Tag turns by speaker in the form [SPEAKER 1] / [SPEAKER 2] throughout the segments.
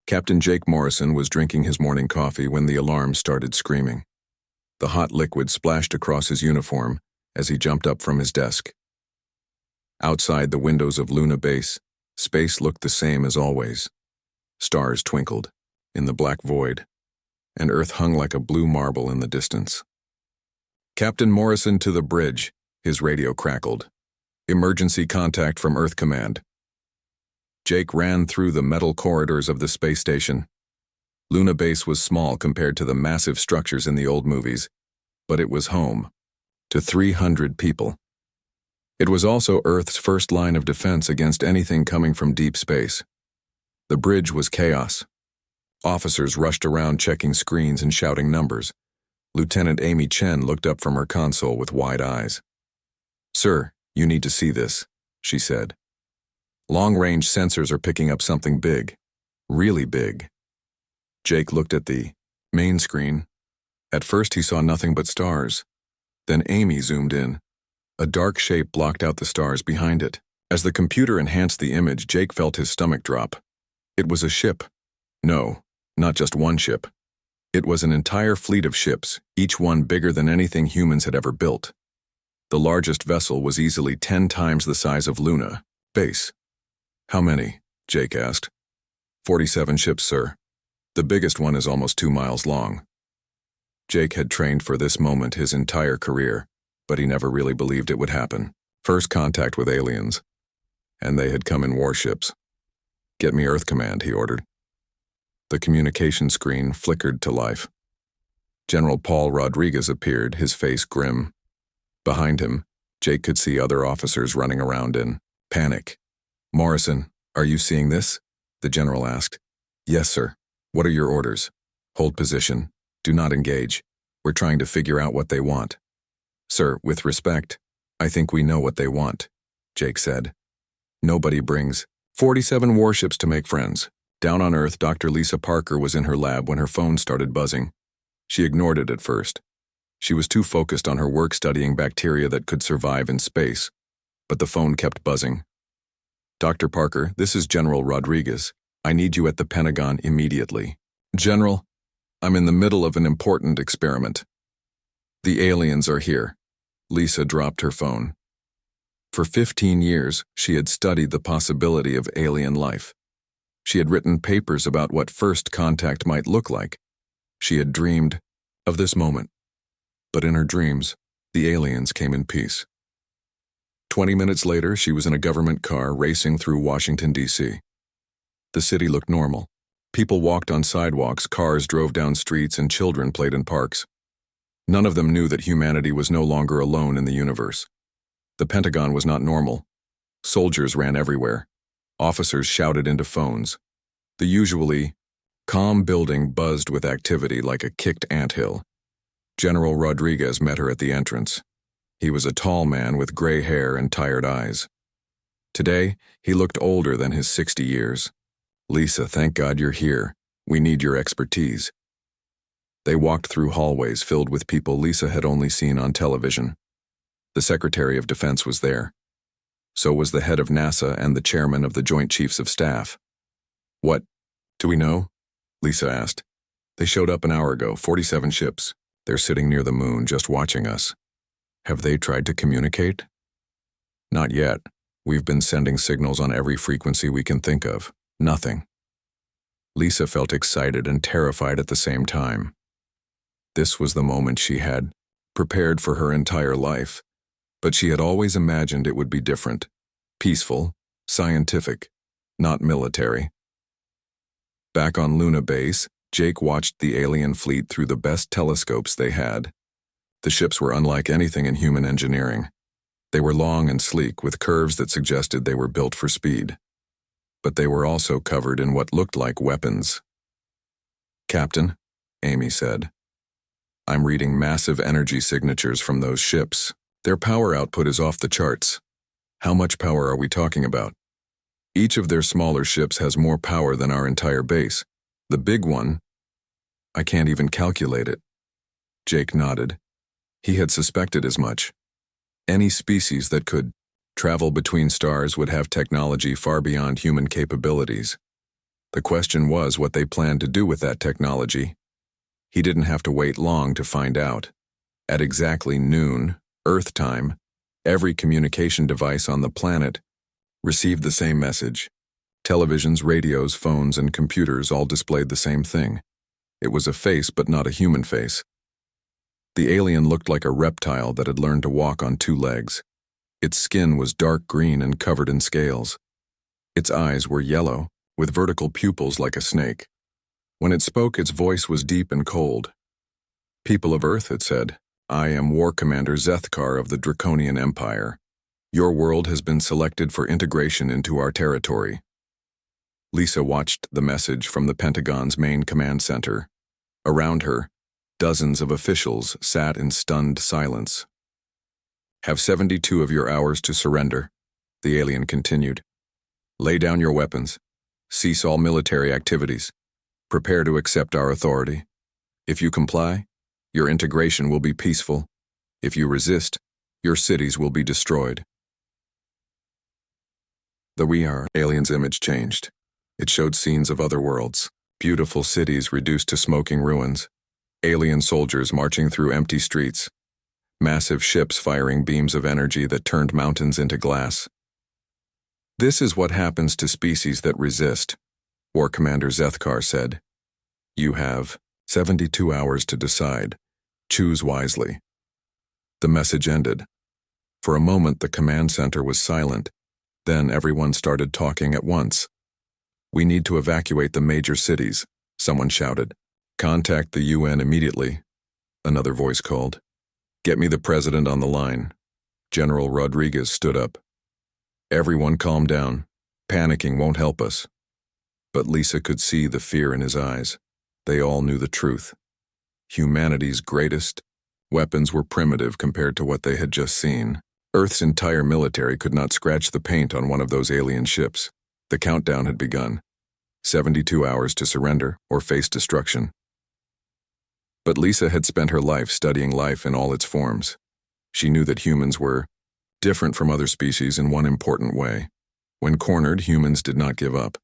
[SPEAKER 1] Captain Jake Morrison was drinking his morning coffee when the alarm started screaming. The hot liquid splashed across his uniform as he jumped up from his desk. Outside the windows of Luna Base, space looked the same as always. Stars twinkled in the black void, and Earth hung like a blue marble in the distance. "Captain Morrison to the bridge," his radio crackled. "Emergency contact from Earth Command." Jake ran through the metal corridors of the space station. Luna Base was small compared to the massive structures in the old movies, but it was home to 300 people. It was also Earth's first line of defense against anything coming from deep space. The bridge was chaos. Officers rushed around checking screens and shouting numbers. Lieutenant Amy Chen looked up from her console with wide eyes. "Sir, you need to see this," she said. "Long-range sensors are picking up something big. Really big." Jake looked at the main screen. At first he saw nothing but stars. Then Amy zoomed in. A dark shape blocked out the stars behind it. As the computer enhanced the image, Jake felt his stomach drop. It was a ship. No, not just one ship. It was an entire fleet of ships, each one bigger than anything humans had ever built. The largest vessel was easily 10 times the size of Luna Base. "How many?" Jake asked. 47 ships, sir. The biggest one is almost 2 miles long." Jake had trained for this moment his entire career, but he never really believed it would happen. First contact with aliens. And they had come in warships. "Get me Earth Command," he ordered. The communication screen flickered to life. General Paul Rodriguez appeared, his face grim. Behind him, Jake could see other officers running around in panic. "Morrison, are you seeing this?" the general asked. "Yes, sir. What are your orders?" "Hold position. Do not engage. We're trying to figure out what they want." "Sir, with respect, I think we know what they want," Jake said. "Nobody brings 47 warships to make friends." Down on Earth, Dr. Lisa Parker was in her lab when her phone started buzzing. She ignored it at first. She was too focused on her work studying bacteria that could survive in space. But the phone kept buzzing. "Dr. Parker, this is General Rodriguez. I need you at the Pentagon immediately." "General, I'm in the middle of an important experiment." "The aliens are here." Lisa dropped her phone. For 15 years, she had studied the possibility of alien life. She had written papers about what first contact might look like. She had dreamed of this moment. But in her dreams, the aliens came in peace. 20 minutes later, she was in a government car racing through Washington, D.C. The city looked normal. People walked on sidewalks, cars drove down streets, and children played in parks. None of them knew that humanity was no longer alone in the universe. The Pentagon was not normal. Soldiers ran everywhere. Officers shouted into phones. The usually calm building buzzed with activity like a kicked anthill. General Rodriguez met her at the entrance. He was a tall man with gray hair and tired eyes. Today, he looked older than his 60 years. "Lisa, thank God you're here. We need your expertise." They walked through hallways filled with people Lisa had only seen on television. The Secretary of Defense was there. So was the head of NASA and the chairman of the Joint Chiefs of Staff. "What do we know?" Lisa asked. "They showed up an hour ago, 47 ships. They're sitting near the moon just watching us." "Have they tried to communicate?" "Not yet. We've been sending signals on every frequency we can think of. Nothing." Lisa felt excited and terrified at the same time. This was the moment she had prepared for her entire life, but she had always imagined it would be different. Peaceful, scientific, not military. Back on Luna Base, Jake watched the alien fleet through the best telescopes they had. The ships were unlike anything in human engineering. They were long and sleek, with curves that suggested they were built for speed. But they were also covered in what looked like weapons. "Captain," Amy said, "I'm reading massive energy signatures from those ships. Their power output is off the charts." "How much power are we talking about?" "Each of their smaller ships has more power than our entire base. The big one, I can't even calculate it." Jake nodded. He had suspected as much. Any species that could travel between stars would have technology far beyond human capabilities. The question was what they planned to do with that technology. He didn't have to wait long to find out. At exactly noon, Earth time, every communication device on the planet received the same message. Televisions, radios, phones, and computers all displayed the same thing. It was a face, but not a human face. The alien looked like a reptile that had learned to walk on two legs. Its skin was dark green and covered in scales. Its eyes were yellow, with vertical pupils like a snake. When it spoke, its voice was deep and cold. "People of Earth," it said, "I am War Commander Zethkar of the Draconian Empire. Your world has been selected for integration into our territory." Lisa watched the message from the Pentagon's main command center. Around her, dozens of officials sat in stunned silence. "Have 72 of your hours to surrender," the alien continued. "Lay down your weapons. Cease all military activities. Prepare to accept our authority. If you comply, your integration will be peaceful. If you resist, your cities will be destroyed." The alien's image changed. It showed scenes of other worlds, beautiful cities reduced to smoking ruins, alien soldiers marching through empty streets, massive ships firing beams of energy that turned mountains into glass. "This is what happens to species that resist," War Commander Zethkar said. "You have 72 hours to decide. Choose wisely." The message ended. For a moment, the command center was silent. Then everyone started talking at once. "We need to evacuate the major cities," someone shouted. "Contact the UN immediately," another voice called. "Get me the president on the line." General Rodriguez stood up. "Everyone calm down. Panicking won't help us." But Lisa could see the fear in his eyes. They all knew the truth. Humanity's greatest weapons were primitive compared to what they had just seen. Earth's entire military could not scratch the paint on one of those alien ships. The countdown had begun. 72 hours to surrender or face destruction. But Lisa had spent her life studying life in all its forms. She knew that humans were different from other species in one important way. When cornered, humans did not give up.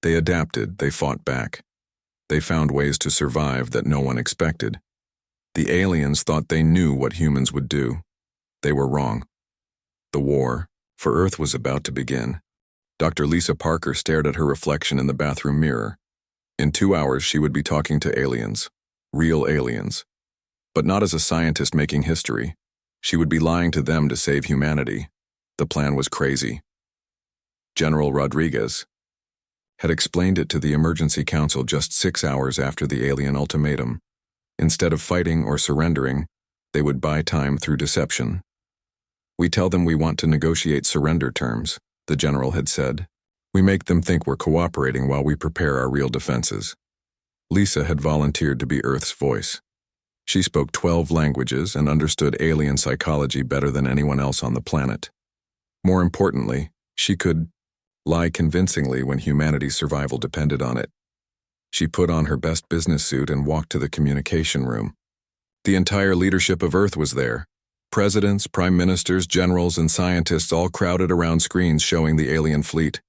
[SPEAKER 1] They adapted, they fought back. They found ways to survive that no one expected. The aliens thought they knew what humans would do. They were wrong. The war for Earth was about to begin. Dr. Lisa Parker stared at her reflection in the bathroom mirror. In 2 hours, she would be talking to aliens. Real aliens. But not as a scientist making history. She would be lying to them to save humanity. The plan was crazy. General Rodriguez had explained it to the Emergency Council just 6 hours after the alien ultimatum. Instead of fighting or surrendering, they would buy time through deception. "We tell them we want to negotiate surrender terms," the general had said. "We make them think we're cooperating while we prepare our real defenses." Lisa had volunteered to be Earth's voice. She spoke 12 languages and understood alien psychology better than anyone else on the planet. More importantly, she could lie convincingly when humanity's survival depended on it. She put on her best business suit and walked to the communication room. The entire leadership of Earth was there. Presidents, prime ministers, generals, and scientists all crowded around screens showing the alien fleet.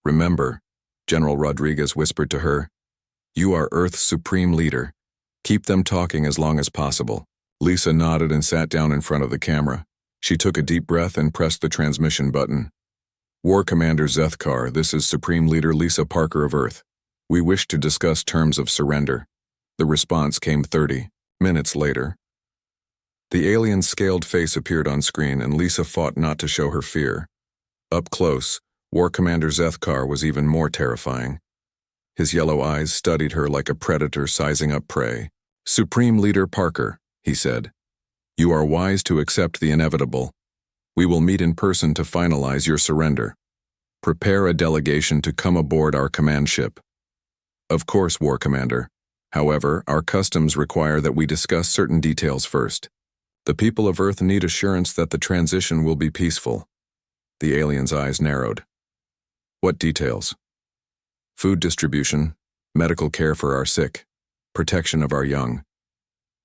[SPEAKER 1] "Remember," General Rodriguez whispered to her, "you are Earth's supreme leader. Keep them talking as long as possible." Lisa nodded and sat down in front of the camera. She took a deep breath and pressed the transmission button. "War Commander Zethkar, this is Supreme Leader Lisa Parker of Earth. We wish to discuss terms of surrender." The response came 30 minutes later. The alien's scaled face appeared on screen, and Lisa fought not to show her fear. Up close, War Commander Zethkar was even more terrifying. His yellow eyes studied her like a predator sizing up prey. "Supreme Leader Parker," he said, "you are wise to accept the inevitable. We will meet in person to finalize your surrender. Prepare a delegation to come aboard our command ship." "Of course, War Commander. However, our customs require that we discuss certain details first. The people of Earth need assurance that the transition will be peaceful." The alien's eyes narrowed. "What details?" "Food distribution, medical care for our sick, protection of our young.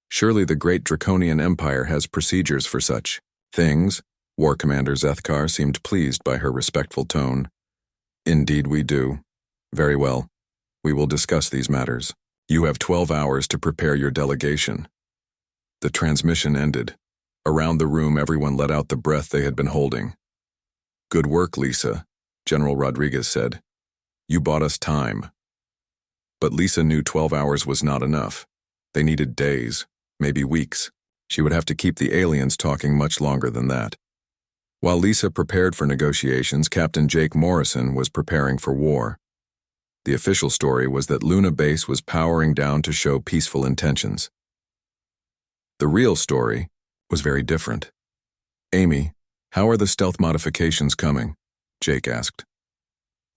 [SPEAKER 1] Surely the great Draconian Empire has procedures for such things." War Commander Zethkar seemed pleased by her respectful tone. "Indeed we do. Very well. We will discuss these matters. You have 12 hours to prepare your delegation. The transmission ended. Around the room, everyone let out the breath they had been holding. Good work, Lisa, General Rodriguez said. You bought us time. But Lisa knew 12 hours was not enough. They needed days, maybe weeks. She would have to keep the aliens talking much longer than that. While Lisa prepared for negotiations, Captain Jake Morrison was preparing for war. The official story was that Luna Base was powering down to show peaceful intentions. The real story was very different. Amy, how are the stealth modifications coming? Jake asked.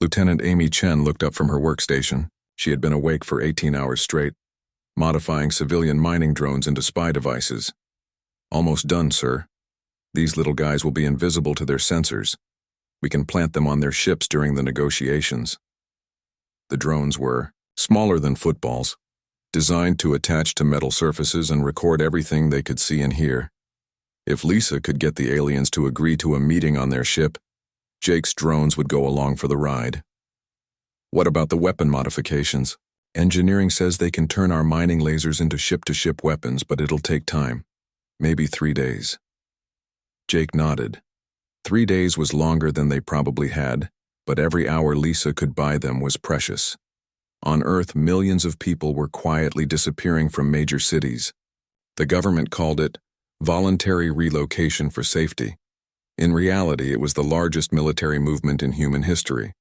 [SPEAKER 1] Lieutenant Amy Chen looked up from her workstation. She had been awake for 18 hours straight, modifying civilian mining drones into spy devices. Almost done, sir. These little guys will be invisible to their sensors. We can plant them on their ships during the negotiations. The drones were smaller than footballs, designed to attach to metal surfaces and record everything they could see and hear. If Lisa could get the aliens to agree to a meeting on their ship, Jake's drones would go along for the ride. What about the weapon modifications? Engineering says they can turn our mining lasers into ship-to-ship weapons, but it'll take time. Maybe 3 days. Jake nodded. 3 days was longer than they probably had, but every hour Lisa could buy them was precious. On Earth, millions of people were quietly disappearing from major cities. The government called it voluntary relocation for safety. In reality, it was the largest military movement in human history.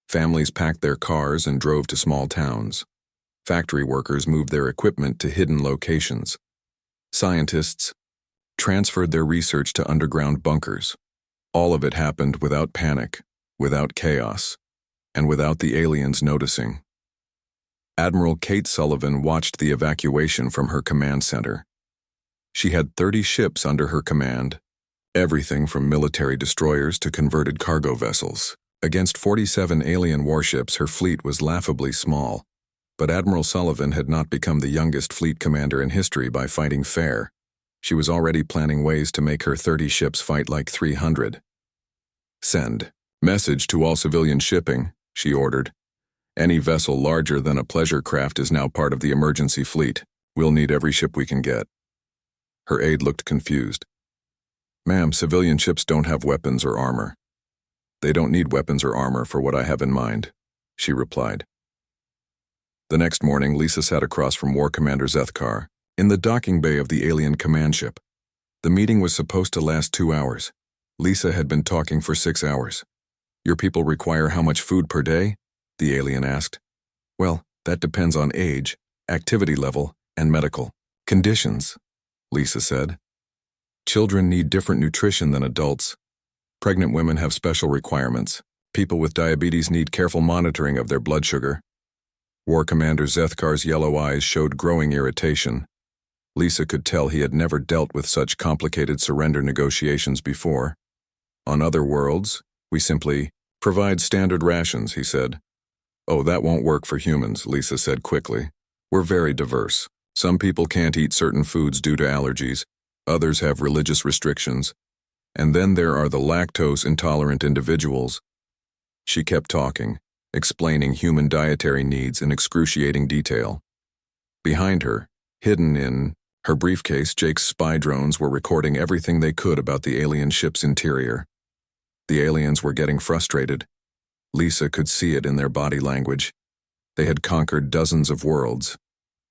[SPEAKER 1] Families packed their cars and drove to small towns. Factory workers moved their equipment to hidden locations. Scientists transferred their research to underground bunkers. All of it happened without panic, without chaos, and without the aliens noticing. Admiral Kate Sullivan watched the evacuation from her command center. She had 30 ships under her command, everything from military destroyers to converted cargo vessels. Against 47 alien warships, her fleet was laughably small, but Admiral Sullivan had not become the youngest fleet commander in history by fighting fair. She was already planning ways to make her 30 ships fight like 300. Send. Message to all civilian shipping, she ordered. Any vessel larger than a pleasure craft is now part of the emergency fleet. We'll need every ship we can get. Her aide looked confused. Ma'am, civilian ships don't have weapons or armor. They don't need weapons or armor for what I have in mind, she replied. The next morning, Lisa sat across from War Commander Zethkar, in the docking bay of the alien command ship. The meeting was supposed to last 2 hours. Lisa had been talking for 6 hours. Your people require how much food per day? The alien asked. Well, that depends on age, activity level, and medical conditions, Lisa said. Children need different nutrition than adults. Pregnant women have special requirements. People with diabetes need careful monitoring of their blood sugar. War Commander Zethkar's yellow eyes showed growing irritation. Lisa could tell he had never dealt with such complicated surrender negotiations before. On other worlds, we simply provide standard rations, he said. Oh, that won't work for humans, Lisa said quickly. We're very diverse. Some people can't eat certain foods due to allergies. Others have religious restrictions. And then there are the lactose-intolerant individuals. She kept talking, explaining human dietary needs in excruciating detail. Behind her, hidden in her briefcase, Jake's spy drones were recording everything they could about the alien ship's interior. The aliens were getting frustrated. Lisa could see it in their body language. They had conquered dozens of worlds,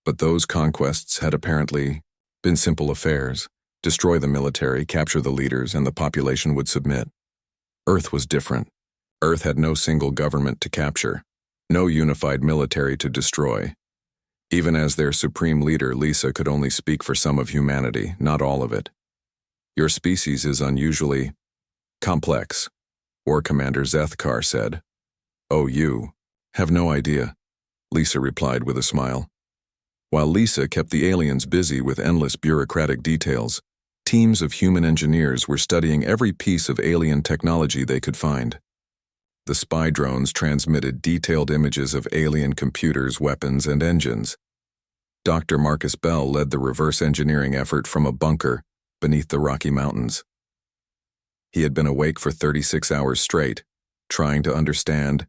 [SPEAKER 1] but those conquests had apparently been simple affairs. Destroy the military, capture the leaders, and the population would submit. Earth was different. Earth had no single government to capture, no unified military to destroy. Even as their supreme leader, Lisa could only speak for some of humanity, not all of it. Your species is unusually complex, War Commander Zethkar said. Oh, you have no idea, Lisa replied with a smile. While Lisa kept the aliens busy with endless bureaucratic details, teams of human engineers were studying every piece of alien technology they could find. The spy drones transmitted detailed images of alien computers, weapons, and engines. Dr. Marcus Bell led the reverse engineering effort from a bunker beneath the Rocky Mountains. He had been awake for 36 hours straight, trying to understand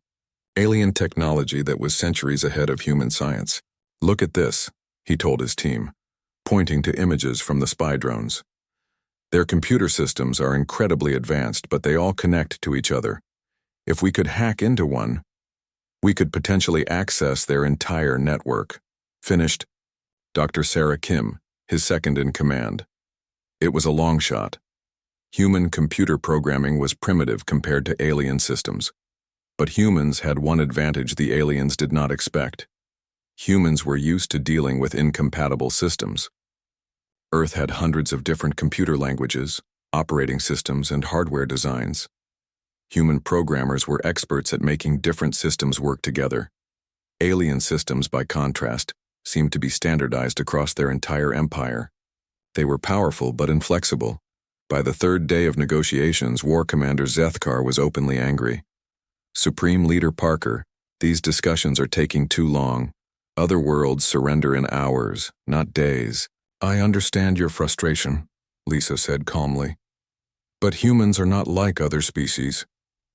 [SPEAKER 1] Alien technology that was centuries ahead of human science. "Look at this," he told his team, pointing to images from the spy drones. "Their computer systems are incredibly advanced, but they all connect to each other. If we could hack into one, we could potentially access their entire network." Finished. Dr. Sarah Kim, his second in command. It was a long shot. Human computer programming was primitive compared to alien systems. But humans had one advantage the aliens did not expect. Humans were used to dealing with incompatible systems. Earth had hundreds of different computer languages, operating systems, and hardware designs. Human programmers were experts at making different systems work together. Alien systems, by contrast, seemed to be standardized across their entire empire. They were powerful but inflexible. By the third day of negotiations, War Commander Zethkar was openly angry. "Supreme Leader Parker, these discussions are taking too long. Other worlds surrender in hours, not days." "I understand your frustration," Lisa said calmly. "But humans are not like other species.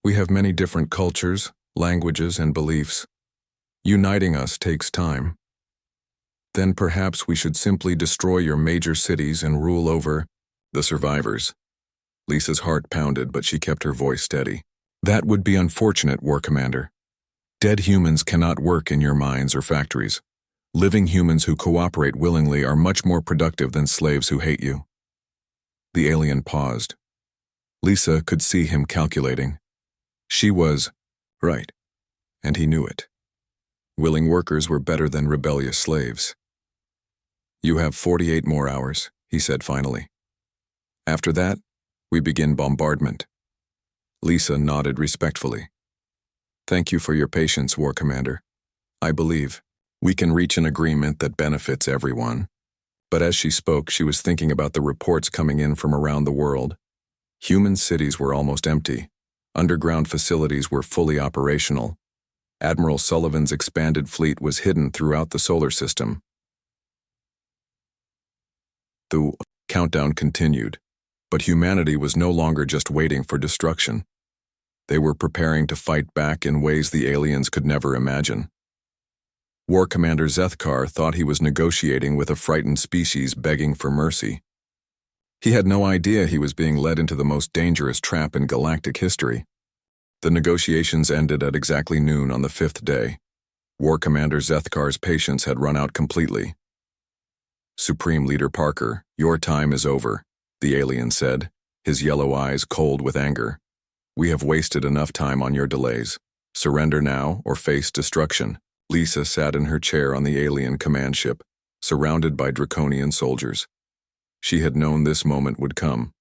[SPEAKER 1] We have many different cultures, languages, and beliefs. Uniting us takes time. Then perhaps we should simply destroy your major cities and rule over the survivors." Lisa's heart pounded, but she kept her voice steady. "That would be unfortunate, War Commander. Dead humans cannot work in your mines or factories. Living humans who cooperate willingly are much more productive than slaves who hate you." The alien paused. Lisa could see him calculating. She was right, and he knew it. Willing workers were better than rebellious slaves. "You have 48 more hours," he said finally. "After that, we begin bombardment." Lisa nodded respectfully. "Thank you for your patience, War Commander. I believe we can reach an agreement that benefits everyone." But as she spoke, she was thinking about the reports coming in from around the world. Human cities were almost empty. Underground facilities were fully operational. Admiral Sullivan's expanded fleet was hidden throughout the solar system. The countdown continued, but humanity was no longer just waiting for destruction. They were preparing to fight back in ways the aliens could never imagine. War Commander Zethkar thought he was negotiating with a frightened species begging for mercy. He had no idea he was being led into the most dangerous trap in galactic history. The negotiations ended at exactly noon on the 5th day. War Commander Zethkar's patience had run out completely. "Supreme Leader Parker, your time is over," the alien said, his yellow eyes cold with anger. "We have wasted enough time on your delays. Surrender now or face destruction." Lisa sat in her chair on the alien command ship, surrounded by Draconian soldiers. She had known this moment would come.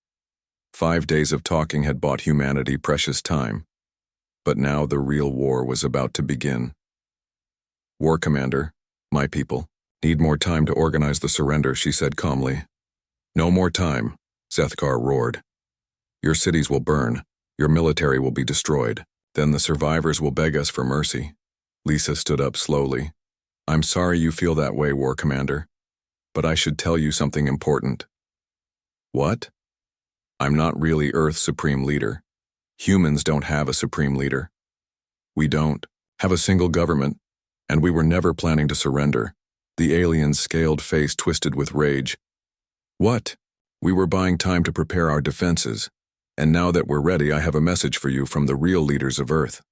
[SPEAKER 1] 5 days of talking had bought humanity precious time. But now the real war was about to begin. "War Commander, my people, need more time to organize the surrender," she said calmly. "No more time," Zethkar roared. "Your cities will burn. Your military will be destroyed. Then the survivors will beg us for mercy." Lisa stood up slowly. "I'm sorry you feel that way, War Commander. But I should tell you something important." "What?" "I'm not really Earth's supreme leader. Humans don't have a supreme leader. We don't have a single government, and we were never planning to surrender." The alien's scaled face twisted with rage. "What? We were buying time to prepare our defenses, and now that we're ready, I have a message for you from the real leaders of Earth."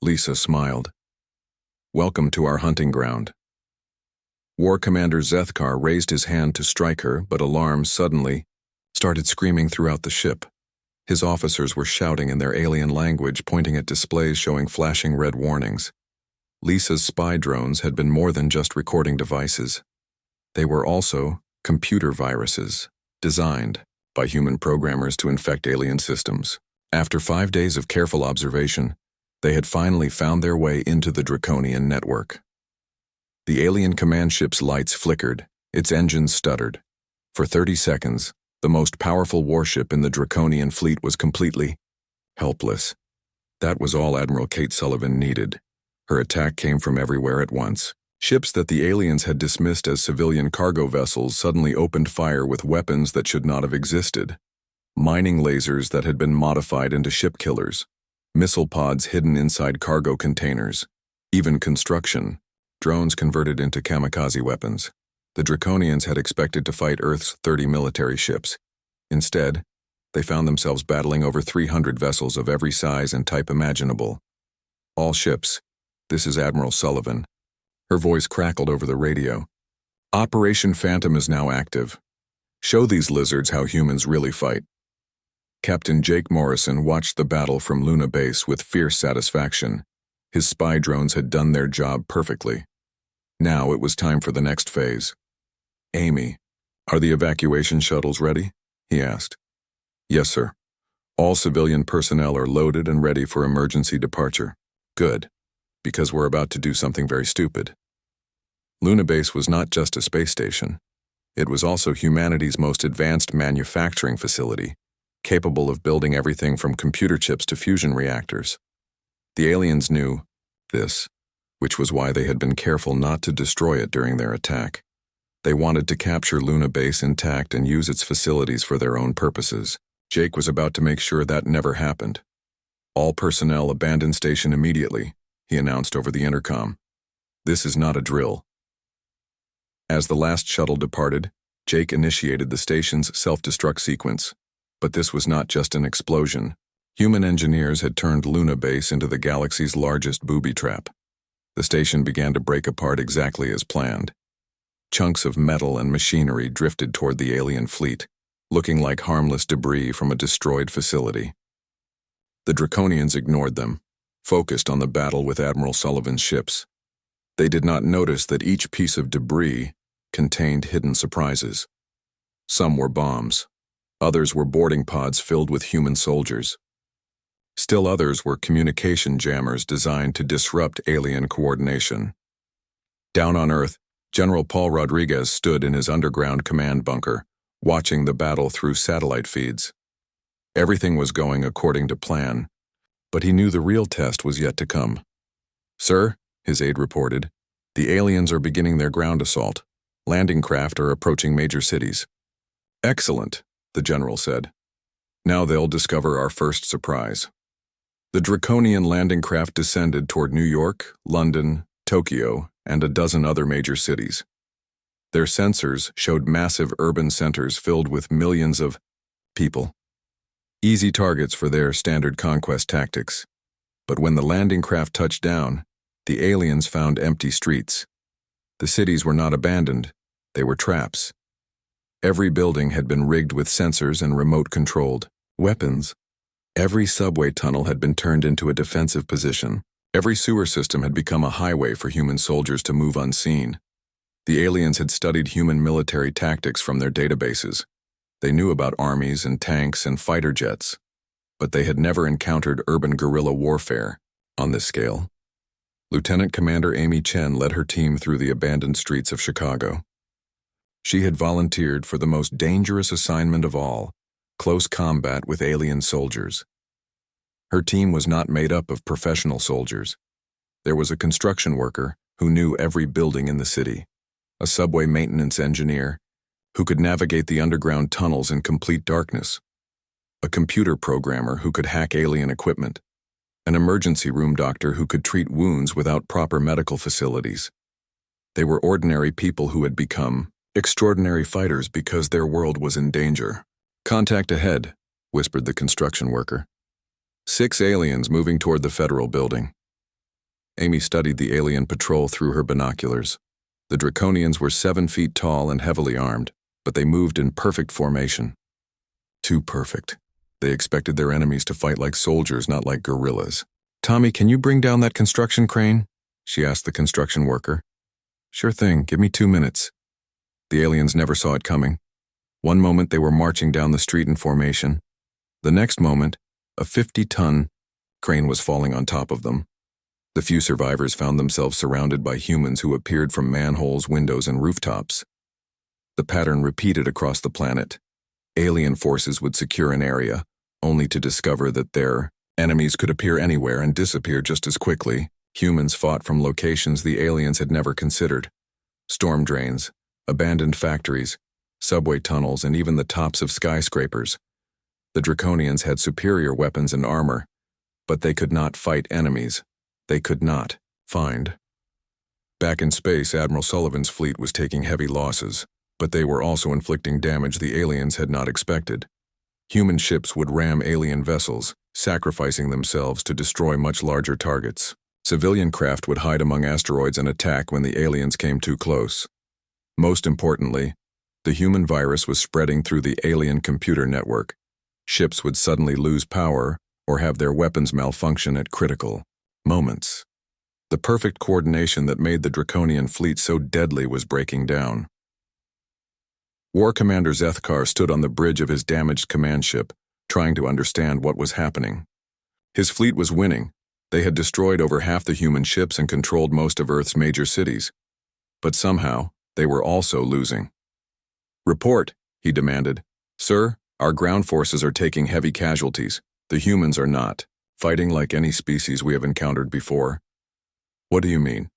[SPEAKER 1] Lisa smiled. "Welcome to our hunting ground." War Commander Zethkar raised his hand to strike her, but alarms suddenly started screaming throughout the ship. His officers were shouting in their alien language, pointing at displays showing flashing red warnings. Lisa's spy drones had been more than just recording devices. They were also computer viruses, designed by human programmers to infect alien systems. After 5 days of careful observation, they had finally found their way into the Draconian network. The alien command ship's lights flickered, its engines stuttered. For 30 seconds, the most powerful warship in the Draconian fleet was completely helpless. That was all Admiral Kate Sullivan needed. Her attack came from everywhere at once. Ships that the aliens had dismissed as civilian cargo vessels suddenly opened fire with weapons that should not have existed. Mining lasers that had been modified into ship killers. missile pods hidden inside cargo containers, even construction, drones converted into kamikaze weapons. The Draconians had expected to fight Earth's 30 military ships. Instead, they found themselves battling over 300 vessels of every size and type imaginable. All ships, this is Admiral Sullivan. Her voice crackled over the radio. Operation Phantom is now active. Show these lizards how humans really fight. Captain Jake Morrison watched the battle from Luna Base with fierce satisfaction. His spy drones had done their job perfectly. Now it was time for the next phase. Amy, are the evacuation shuttles ready? He asked. Yes, sir. All civilian personnel are loaded and ready for emergency departure. Good, because we're about to do something very stupid. Luna Base was not just a space station. It was also humanity's most advanced manufacturing facility, capable of building everything from computer chips to fusion reactors. The aliens knew this, which was why they had been careful not to destroy it during their attack. They wanted to capture Luna Base intact and use its facilities for their own purposes. Jake was about to make sure that never happened. All personnel abandon station immediately, he announced over the intercom. This is not a drill. As the last shuttle departed, Jake initiated the station's self-destruct sequence. But this was not just an explosion. Human engineers had turned Luna Base into the galaxy's largest booby trap. The station began to break apart exactly as planned. Chunks of metal and machinery drifted toward the alien fleet, looking like harmless debris from a destroyed facility. The Draconians ignored them, focused on the battle with Admiral Sullivan's ships. They did not notice that each piece of debris contained hidden surprises. Some were bombs. Others were boarding pods filled with human soldiers. Still others were communication jammers designed to disrupt alien coordination. Down on Earth, General Paul Rodriguez stood in his underground command bunker, watching the battle through satellite feeds. Everything was going according to plan, but he knew the real test was yet to come. Sir, his aide reported, the aliens are beginning their ground assault. Landing craft are approaching major cities. Excellent, the general said. Now they'll discover our first surprise. The Draconian landing craft descended toward New York, London, Tokyo, and a dozen other major cities. Their sensors showed massive urban centers filled with millions of people. Easy targets for their standard conquest tactics. But when the landing craft touched down, the aliens found empty streets. The cities were not abandoned, they were traps. Every building had been rigged with sensors and remote-controlled weapons. Every subway tunnel had been turned into a defensive position. Every sewer system had become a highway for human soldiers to move unseen. The aliens had studied human military tactics from their databases. They knew about armies and tanks and fighter jets, but they had never encountered urban guerrilla warfare on this scale. Lieutenant Commander Amy Chen led her team through the abandoned streets of Chicago. She had volunteered for the most dangerous assignment of all, close combat with alien soldiers. Her team was not made up of professional soldiers. There was a construction worker who knew every building in the city, a subway maintenance engineer who could navigate the underground tunnels in complete darkness, a computer programmer who could hack alien equipment, an emergency room doctor who could treat wounds without proper medical facilities. They were ordinary people who had become extraordinary fighters because their world was in danger. Contact ahead, whispered the construction worker. 6 aliens moving toward the federal building. Amy studied the alien patrol through her binoculars. The Draconians were 7 feet tall and heavily armed, but they moved in perfect formation. Too perfect. They expected their enemies to fight like soldiers, not like guerrillas. Tommy, can you bring down that construction crane? She asked the construction worker. Sure thing, give me 2 minutes. The aliens never saw it coming. One moment they were marching down the street in formation. The next moment, a 50-ton crane was falling on top of them. The few survivors found themselves surrounded by humans who appeared from manholes, windows, and rooftops. The pattern repeated across the planet. Alien forces would secure an area, only to discover that their enemies could appear anywhere and disappear just as quickly. Humans fought from locations the aliens had never considered. Storm drains, abandoned factories, subway tunnels, and even the tops of skyscrapers. The Draconians had superior weapons and armor, But they could not fight enemies. They could not find. Back in space, Admiral Sullivan's fleet was taking heavy losses, but they were also inflicting damage the aliens had not expected. Human ships would ram alien vessels, sacrificing themselves to destroy much larger targets. Civilian craft would hide among asteroids and attack when the aliens came too close. Most importantly, the human virus was spreading through the alien computer network. Ships would suddenly lose power or have their weapons malfunction at critical moments. The perfect coordination that made the Draconian fleet so deadly was breaking down. War Commander Zethkar stood on the bridge of his damaged command ship, trying to understand what was happening. His fleet was winning. They had destroyed over half the human ships and controlled most of Earth's major cities. But somehow, they were also losing. "Report," he demanded. "Sir, our ground forces are taking heavy casualties. The humans are not, fighting like any species we have encountered before." "What do you mean?"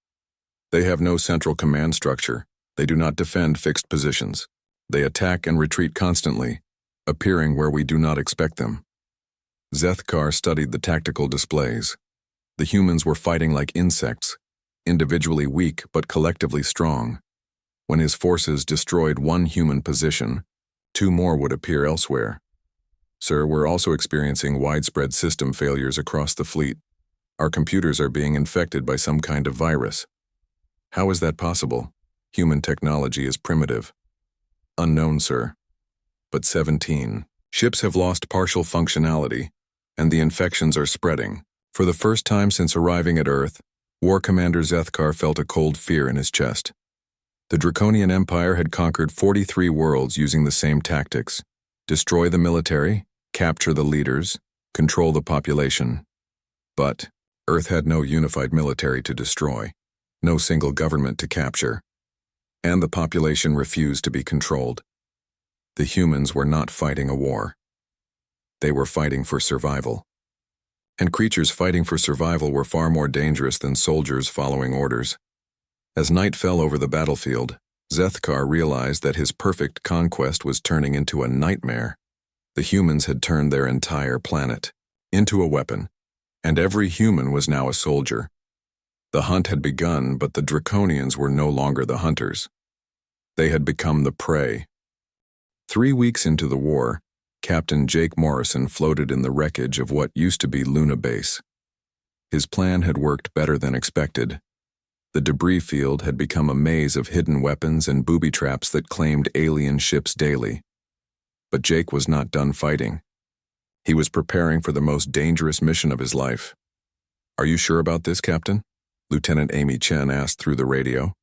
[SPEAKER 1] "They have no central command structure. They do not defend fixed positions. They attack and retreat constantly, appearing where we do not expect them." Zethkar studied the tactical displays. The humans were fighting like insects, individually weak but collectively strong. When his forces destroyed one human position, 2 more would appear elsewhere. "Sir, we're also experiencing widespread system failures across the fleet. Our computers are being infected by some kind of virus." "How is that possible? Human technology is primitive." "Unknown, sir. But 17 ships have lost partial functionality, and the infections are spreading." For the first time since arriving at Earth, War Commander Zethkar felt a cold fear in his chest. The Draconian Empire had conquered 43 worlds using the same tactics: destroy the military, capture the leaders, control the population. But Earth had no unified military to destroy, no single government to capture, and the population refused to be controlled. The humans were not fighting a war. They were fighting for survival. And creatures fighting for survival were far more dangerous than soldiers following orders. As night fell over the battlefield, Zethkar realized that his perfect conquest was turning into a nightmare. The humans had turned their entire planet into a weapon, and every human was now a soldier. The hunt had begun, but the Draconians were no longer the hunters. They had become the prey. 3 weeks into the war, Captain Jake Morrison floated in the wreckage of what used to be Luna Base. His plan had worked better than expected. The debris field had become a maze of hidden weapons and booby traps that claimed alien ships daily. But Jake was not done fighting. He was preparing for the most dangerous mission of his life. "Are you sure about this, Captain?" Lieutenant Amy Chen asked through the radio.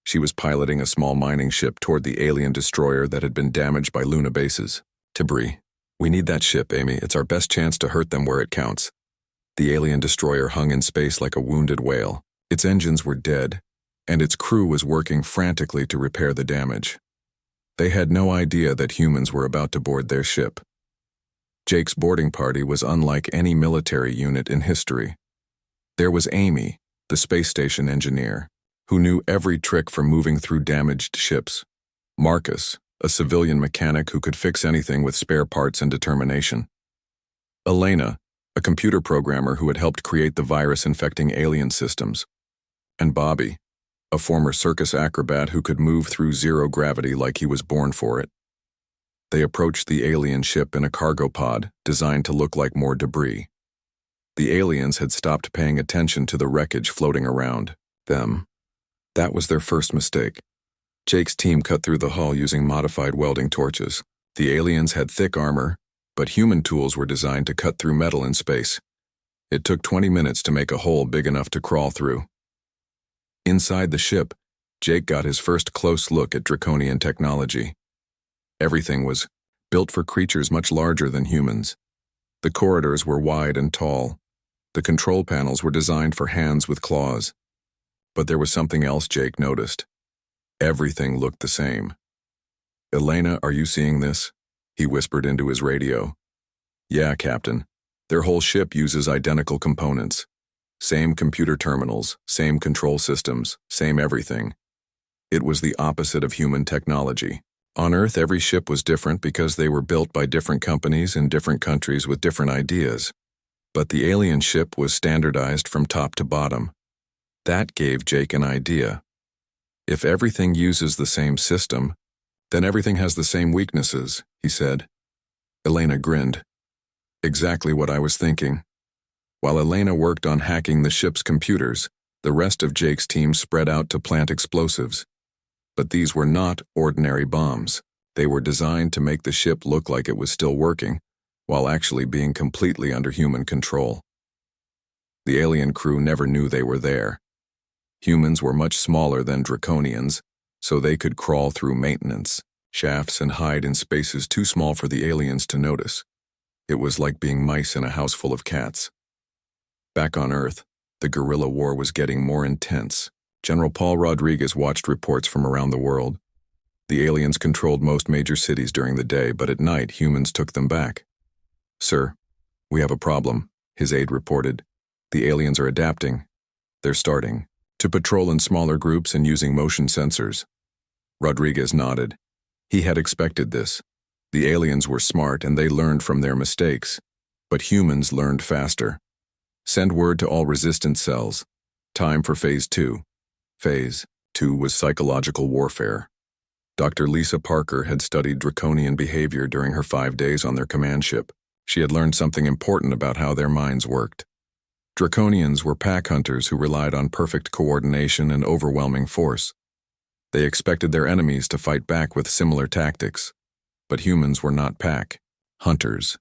[SPEAKER 1] She was piloting a small mining ship toward the alien destroyer that had been damaged by Luna Bases. "Debris. We need that ship, Amy. It's our best chance to hurt them where it counts." The alien destroyer hung in space like a wounded whale. Its engines were dead, and its crew was working frantically to repair the damage. They had no idea that humans were about to board their ship. Jake's boarding party was unlike any military unit in history. There was Amy, the space station engineer, who knew every trick for moving through damaged ships. Marcus, a civilian mechanic who could fix anything with spare parts and determination. Elena, a computer programmer who had helped create the virus infecting alien systems. And Bobby, a former circus acrobat who could move through zero gravity like he was born for it. They approached the alien ship in a cargo pod designed to look like more debris. The aliens had stopped paying attention to the wreckage floating around them. That was their first mistake. Jake's team cut through the hull using modified welding torches. The aliens had thick armor, but human tools were designed to cut through metal in space. It took 20 minutes to make a hole big enough to crawl through. Inside the ship, Jake got his first close look at Draconian technology. Everything was built for creatures much larger than humans. The corridors were wide and tall. The control panels were designed for hands with claws. But there was something else Jake noticed. Everything looked the same. "Elena, are you seeing this?" he whispered into his radio. "Yeah, Captain. Their whole ship uses identical components. Same computer terminals, same control systems, same everything. It was the opposite of human technology. On Earth, every ship was different because they were built by different companies in different countries with different ideas. But the alien ship was standardized from top to bottom. That gave Jake an idea. If everything uses the same system, then everything has the same weaknesses, he said. Elena grinned. Exactly what I was thinking. While Elena worked on hacking the ship's computers, the rest of Jake's team spread out to plant explosives. But these were not ordinary bombs. They were designed to make the ship look like it was still working, while actually being completely under human control. The alien crew never knew they were there. Humans were much smaller than Draconians, so they could crawl through maintenance shafts and hide in spaces too small for the aliens to notice. It was like being mice in a house full of cats. Back on Earth, the guerrilla war was getting more intense. General Paul Rodriguez watched reports from around the world. The aliens controlled most major cities during the day, but at night humans took them back. Sir, we have a problem, his aide reported. The aliens are adapting. They're starting to patrol in smaller groups and using motion sensors. Rodriguez nodded. He had expected this. The aliens were smart and they learned from their mistakes. But humans learned faster. Send word to all resistance cells. Time for Phase 2. Phase 2 was psychological warfare. Dr. Lisa Parker had studied Draconian behavior during her 5 days on their command ship. She had learned something important about how their minds worked. Draconians were pack hunters who relied on perfect coordination and overwhelming force. They expected their enemies to fight back with similar tactics. But humans were not pack hunters.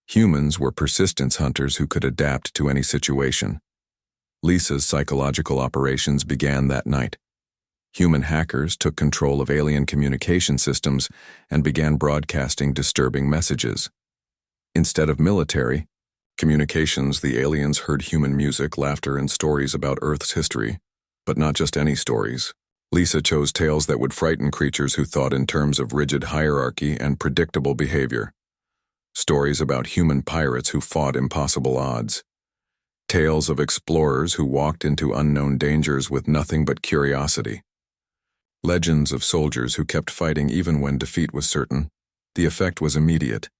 [SPEAKER 1] Humans were persistence hunters who could adapt to any situation. Lisa's psychological operations began that night. Human hackers took control of alien communication systems and began broadcasting disturbing messages. Instead of military communications, the aliens heard human music, laughter, and stories about Earth's history. But not just any stories. Lisa chose tales that would frighten creatures who thought in terms of rigid hierarchy and predictable behavior. Stories about human pirates who fought impossible odds. Tales of explorers who walked into unknown dangers with nothing but curiosity. Legends of soldiers who kept fighting even when defeat was certain. The effect was immediate.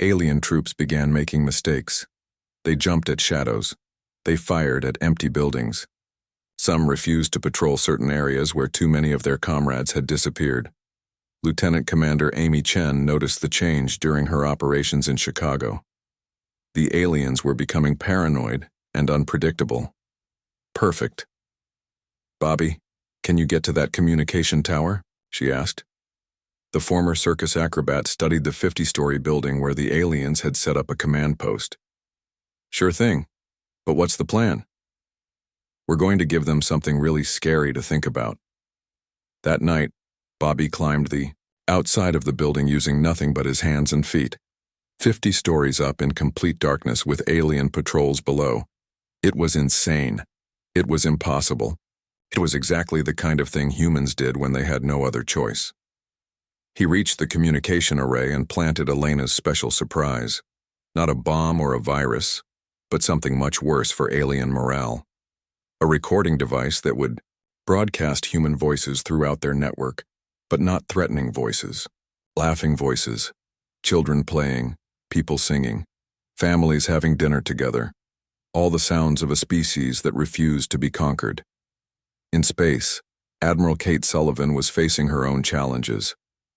[SPEAKER 1] Alien troops began making mistakes. They jumped at shadows. They fired at empty buildings. Some refused to patrol certain areas where too many of their comrades had disappeared. Lieutenant Commander Amy Chen noticed the change during her operations in Chicago. The aliens were becoming paranoid and unpredictable. Perfect. Bobby, can you get to that communication tower? She asked. The former circus acrobat studied the 50-story building where the aliens had set up a command post. Sure thing. But what's the plan? We're going to give them something really scary to think about. That night, Bobby climbed the outside of the building using nothing but his hands and feet. 50 stories up in complete darkness with alien patrols below. It was insane. It was impossible. It was exactly the kind of thing humans did when they had no other choice. He reached the communication array and planted Elena's special surprise. Not a bomb or a virus, but something much worse for alien morale. A recording device that would broadcast human voices throughout their network, but not threatening voices. Laughing voices, children playing, people singing, families having dinner together. All the sounds of a species that refused to be conquered. In space, Admiral Kate Sullivan was facing her own challenges.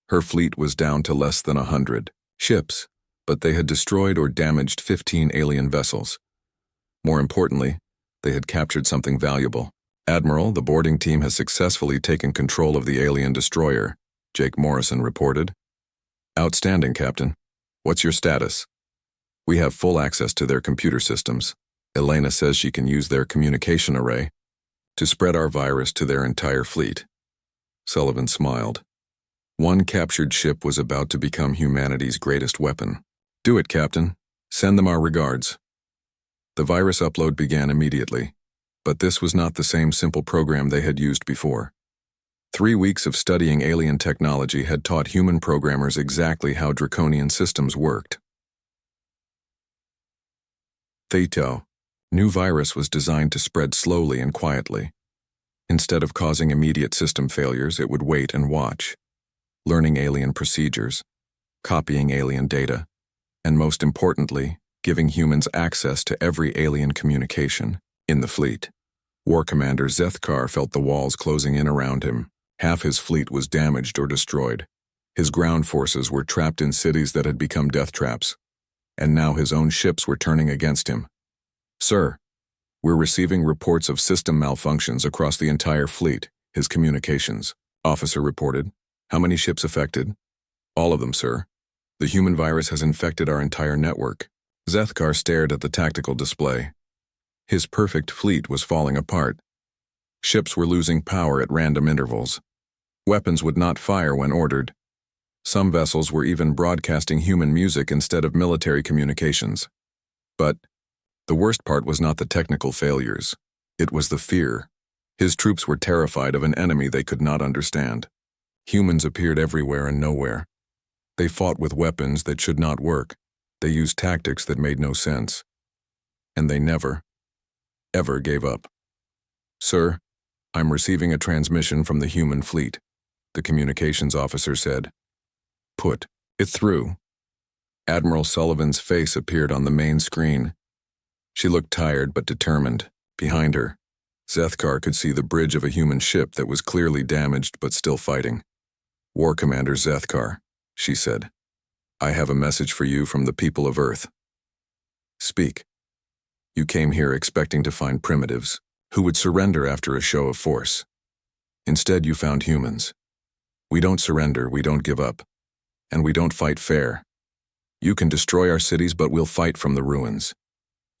[SPEAKER 1] Her fleet was down to less than 100 ships, but they had destroyed or damaged 15 alien vessels. More importantly, they had captured something valuable. Admiral, the boarding team has successfully taken control of the alien destroyer, Jake Morrison reported. Outstanding, Captain. What's your status? We have full access to their computer systems. Elena says she can use their communication array to spread our virus to their entire fleet. Sullivan smiled. One captured ship was about to become humanity's greatest weapon. Do it, Captain. Send them our regards. The virus upload began immediately, but this was not the same simple program they had used before. 3 weeks of studying alien technology had taught human programmers exactly how Draconian systems worked. Theto, new virus was designed to spread slowly and quietly. Instead of causing immediate system failures, it would wait and watch, learning alien procedures, copying alien data, and most importantly, giving humans access to every alien communication in the fleet. War Commander Zethkar felt the walls closing in around him. Half his fleet was damaged or destroyed. His ground forces were trapped in cities that had become death traps. And now his own ships were turning against him. "Sir, we're receiving reports of system malfunctions across the entire fleet," his communications officer reported. "How many ships affected?" "All of them, sir. The human virus has infected our entire network." Zethkar stared at the tactical display. His perfect fleet was falling apart. Ships were losing power at random intervals. Weapons would not fire when ordered. Some vessels were even broadcasting human music instead of military communications. But the worst part was not the technical failures. It was the fear. His troops were terrified of an enemy they could not understand. Humans appeared everywhere and nowhere. They fought with weapons that should not work. They used tactics that made no sense. And they never, ever gave up. "Sir, I'm receiving a transmission from the human fleet," the communications officer said. "Put it through." Admiral Sullivan's face appeared on the main screen. She looked tired but determined. Behind her, Zethkar could see the bridge of a human ship that was clearly damaged but still fighting. "War Commander Zethkar," she said, "I have a message for you from the people of Earth." "Speak." "You came here expecting to find primitives who would surrender after a show of force. Instead, you found humans. We don't surrender, we don't give up, and we don't fight fair. You can destroy our cities, but we'll fight from the ruins.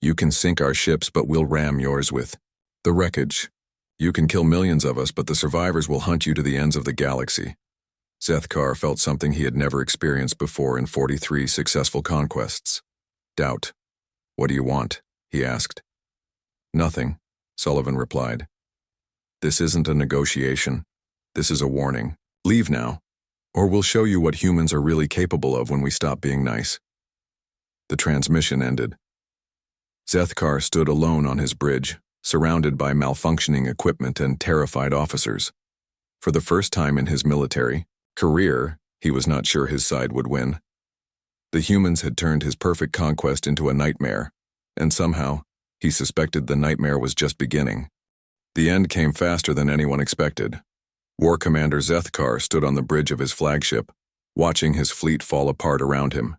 [SPEAKER 1] You can sink our ships, but we'll ram yours with the wreckage. You can kill millions of us, but the survivors will hunt you to the ends of the galaxy." Zethkar felt something he had never experienced before in 43 successful conquests. Doubt. "What do you want?" he asked. "Nothing," Sullivan replied. "This isn't a negotiation. This is a warning. Leave now, or we'll show you what humans are really capable of when we stop being nice." The transmission ended. Zethkar stood alone on his bridge, surrounded by malfunctioning equipment and terrified officers. For the first time in his military career, he was not sure his side would win. The humans had turned his perfect conquest into a nightmare, and somehow, he suspected the nightmare was just beginning. The end came faster than anyone expected. War Commander Zethkar stood on the bridge of his flagship, watching his fleet fall apart around him.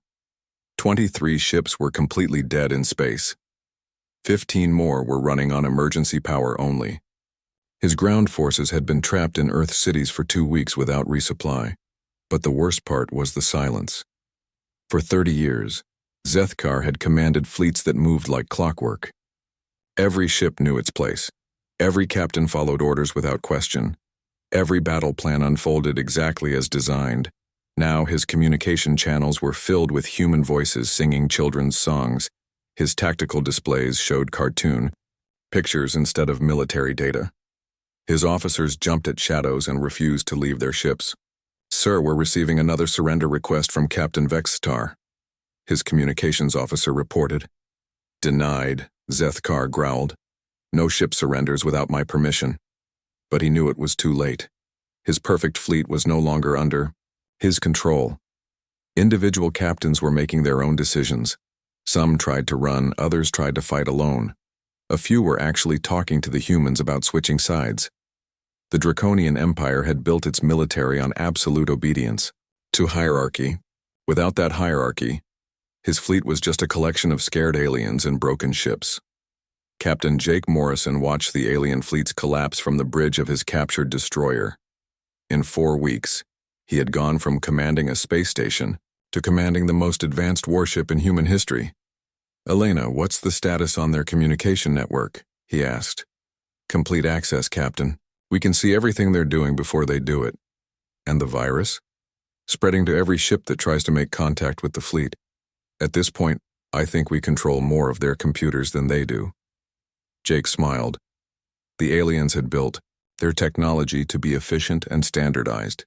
[SPEAKER 1] 23 ships were completely dead in space. 15 more were running on emergency power only. His ground forces had been trapped in Earth cities for 2 weeks without resupply. But the worst part was the silence. For 30 years, Zethkar had commanded fleets that moved like clockwork. Every ship knew its place. Every captain followed orders without question. Every battle plan unfolded exactly as designed. Now his communication channels were filled with human voices singing children's songs. His tactical displays showed cartoon pictures instead of military data. His officers jumped at shadows and refused to leave their ships. "Sir, we're receiving another surrender request from Captain Vexstar," his communications officer reported. "Denied," Zethkar growled. "No ship surrenders without my permission." But he knew it was too late. His perfect fleet was no longer under his control. Individual captains were making their own decisions. Some tried to run, others tried to fight alone. A few were actually talking to the humans about switching sides. The Draconian Empire had built its military on absolute obedience to hierarchy. Without that hierarchy, his fleet was just a collection of scared aliens and broken ships. Captain Jake Morrison watched the alien fleets collapse from the bridge of his captured destroyer. In 4 weeks, he had gone from commanding a space station to commanding the most advanced warship in human history. "Elena, what's the status on their communication network?" he asked. "Complete access, Captain. We can see everything they're doing before they do it." "And the virus?" "Spreading to every ship that tries to make contact with the fleet. At this point, I think we control more of their computers than they do." Jake smiled. The aliens had built their technology to be efficient and standardized.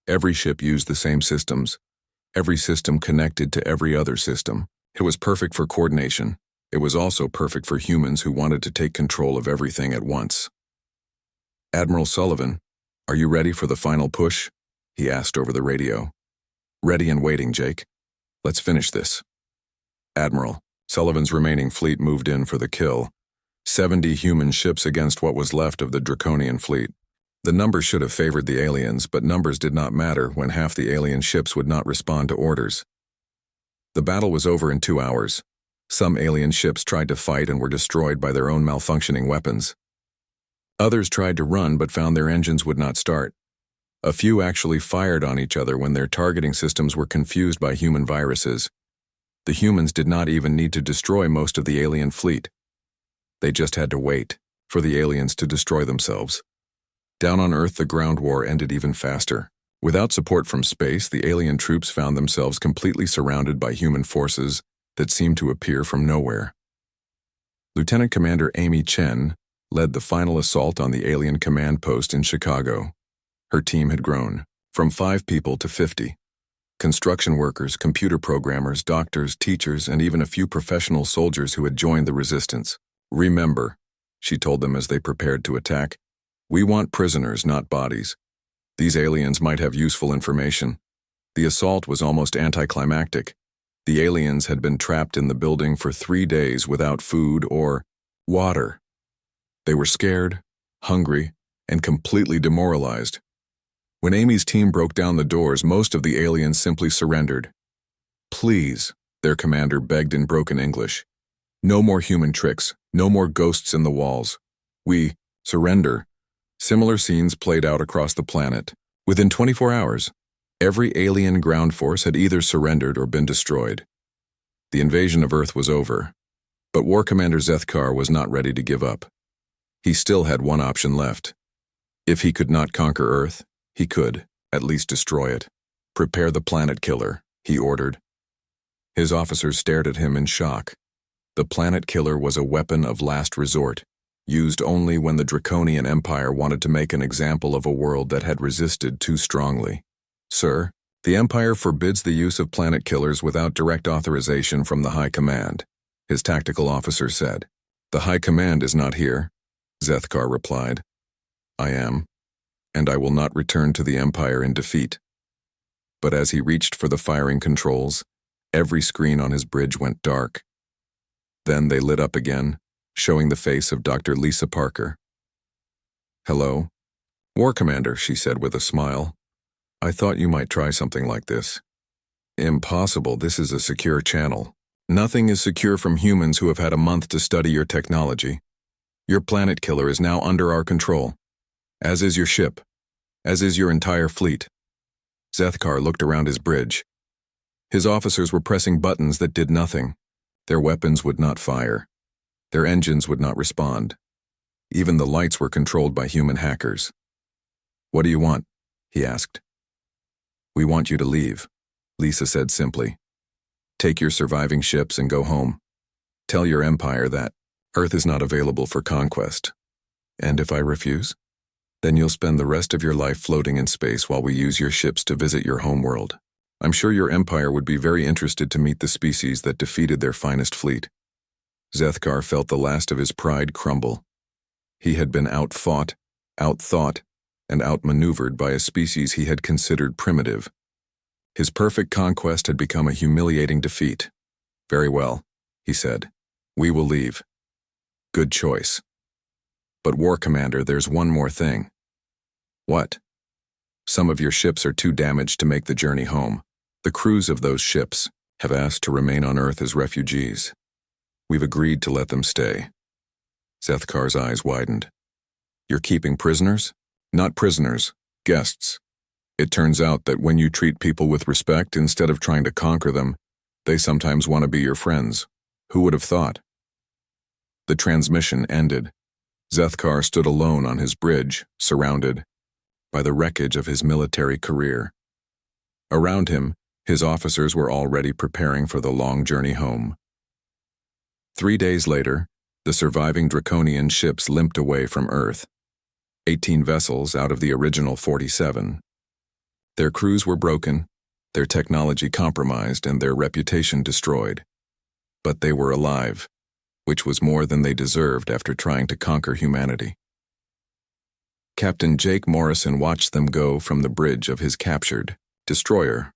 [SPEAKER 1] Every ship used the same systems. Every system connected to every other system. It was perfect for coordination. It was also perfect for humans who wanted to take control of everything at once. "Admiral Sullivan, are you ready for the final push?" he asked over the radio. "Ready and waiting, Jake. Let's finish this." "Admiral," Sullivan's remaining fleet moved in for the kill. 70 human ships against what was left of the Draconian fleet. The numbers should have favored the aliens, but numbers did not matter when half the alien ships would not respond to orders. The battle was over in 2 hours. Some alien ships tried to fight and were destroyed by their own malfunctioning weapons. Others tried to run but found their engines would not start. A few actually fired on each other when their targeting systems were confused by human viruses. The humans did not even need to destroy most of the alien fleet. They just had to wait for the aliens to destroy themselves. Down on Earth, the ground war ended even faster. Without support from space, the alien troops found themselves completely surrounded by human forces that seemed to appear from nowhere. Lieutenant Commander Amy Chen led the final assault on the alien command post in Chicago. Her team had grown from 5 people to 50. Construction workers, computer programmers, doctors, teachers, and even a few professional soldiers who had joined the resistance. "Remember," she told them as they prepared to attack, "we want prisoners, not bodies. These aliens might have useful information." The assault was almost anticlimactic. The aliens had been trapped in the building for 3 days without food or water. They were scared, hungry, and completely demoralized. When Amy's team broke down the doors, most of the aliens simply surrendered. "Please," their commander begged in broken English. "No more human tricks, no more ghosts in the walls. We surrender." Similar scenes played out across the planet. Within 24 hours, every alien ground force had either surrendered or been destroyed. The invasion of Earth was over, but War Commander Zethkar was not ready to give up. He still had one option left. If he could not conquer Earth, he could at least destroy it. "Prepare the planet killer," he ordered. His officers stared at him in shock. The planet killer was a weapon of last resort, used only when the Draconian Empire wanted to make an example of a world that had resisted too strongly. "Sir, the Empire forbids the use of planet killers without direct authorization from the High Command," his tactical officer said. "The High Command is not here," Zethkar replied. "I am, and I will not return to the Empire in defeat." But as he reached for the firing controls, every screen on his bridge went dark. Then they lit up again, showing the face of Dr. Lisa Parker. "Hello, War Commander," she said with a smile. "I thought you might try something like this." "Impossible, this is a secure channel. Nothing is secure from humans who have had a month to study your technology. Your planet killer is now under our control, as is your ship, as is your entire fleet." Zethkar looked around his bridge. His officers were pressing buttons that did nothing. Their weapons would not fire. Their engines would not respond. Even the lights were controlled by human hackers. "What do you want?" he asked. "We want you to leave," Lisa said simply. "Take your surviving ships and go home. Tell your empire that Earth is not available for conquest. And if I refuse, then you'll spend the rest of your life floating in space while we use your ships to visit your homeworld. I'm sure your empire would be very interested to meet the species that defeated their finest fleet." Zethkar felt the last of his pride crumble. He had been outfought, outthought, and outmaneuvered by a species he had considered primitive. His perfect conquest had become a humiliating defeat. "Very well," he said. "We will leave." "Good choice. But War Commander, there's one more thing." "What?" "Some of your ships are too damaged to make the journey home. The crews of those ships have asked to remain on Earth as refugees. We've agreed to let them stay." Zethkar's eyes widened. "You're keeping prisoners?" "Not prisoners, guests. It turns out that when you treat people with respect instead of trying to conquer them, they sometimes want to be your friends. Who would have thought?" The transmission ended. Zethkar stood alone on his bridge, surrounded by the wreckage of his military career. Around him, his officers were already preparing for the long journey home. 3 days later, the surviving Draconian ships limped away from Earth. 18 vessels out of the original 47. Their crews were broken, their technology compromised, and their reputation destroyed. But they were alive, which was more than they deserved after trying to conquer humanity. Captain Jake Morrison watched them go from the bridge of his captured destroyer.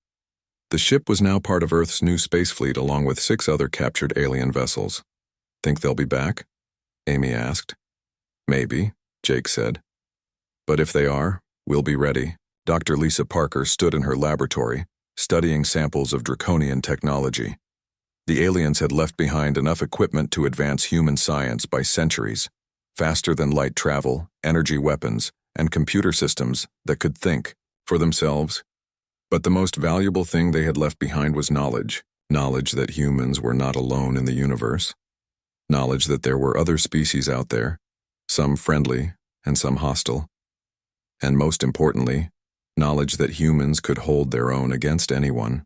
[SPEAKER 1] The ship was now part of Earth's new space fleet along with 6 other captured alien vessels. Think they'll be back? Amy asked. Maybe, Jake said. But if they are, we'll be ready. Dr. Lisa Parker stood in her laboratory, studying samples of Draconian technology. The aliens had left behind enough equipment to advance human science by centuries, faster than light travel, energy weapons, and computer systems that could think for themselves. But the most valuable thing they had left behind was knowledge. Knowledge that humans were not alone in the universe. Knowledge that there were other species out there, some friendly and some hostile. And most importantly, knowledge that humans could hold their own against anyone.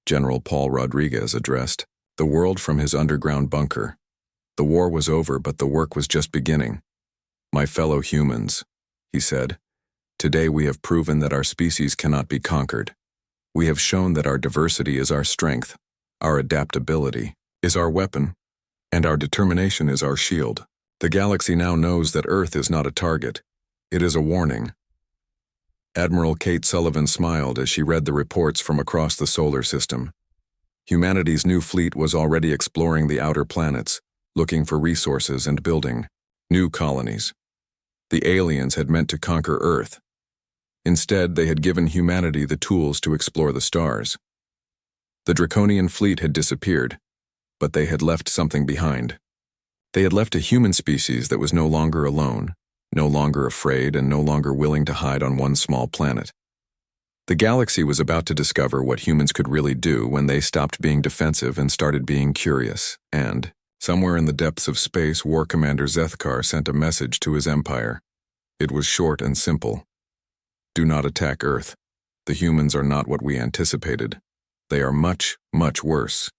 [SPEAKER 1] General Paul Rodriguez addressed the world from his underground bunker. The war was over, but the work was just beginning. My fellow humans, he said, today we have proven that our species cannot be conquered. We have shown that our diversity is our strength, our adaptability is our weapon, and our determination is our shield. The galaxy now knows that Earth is not a target. It is a warning. Admiral Kate Sullivan smiled as she read the reports from across the solar system. Humanity's new fleet was already exploring the outer planets, looking for resources and building new colonies. The aliens had meant to conquer Earth. Instead, they had given humanity the tools to explore the stars. The Draconian fleet had disappeared, but they had left something behind. They had left a human species that was no longer alone, no longer afraid, and no longer willing to hide on one small planet. The galaxy was about to discover what humans could really do when they stopped being defensive and started being curious, and, somewhere in the depths of space, War Commander Zethkar sent a message to his empire. It was short and simple. Do not attack Earth. The humans are not what we anticipated. They are much, much worse.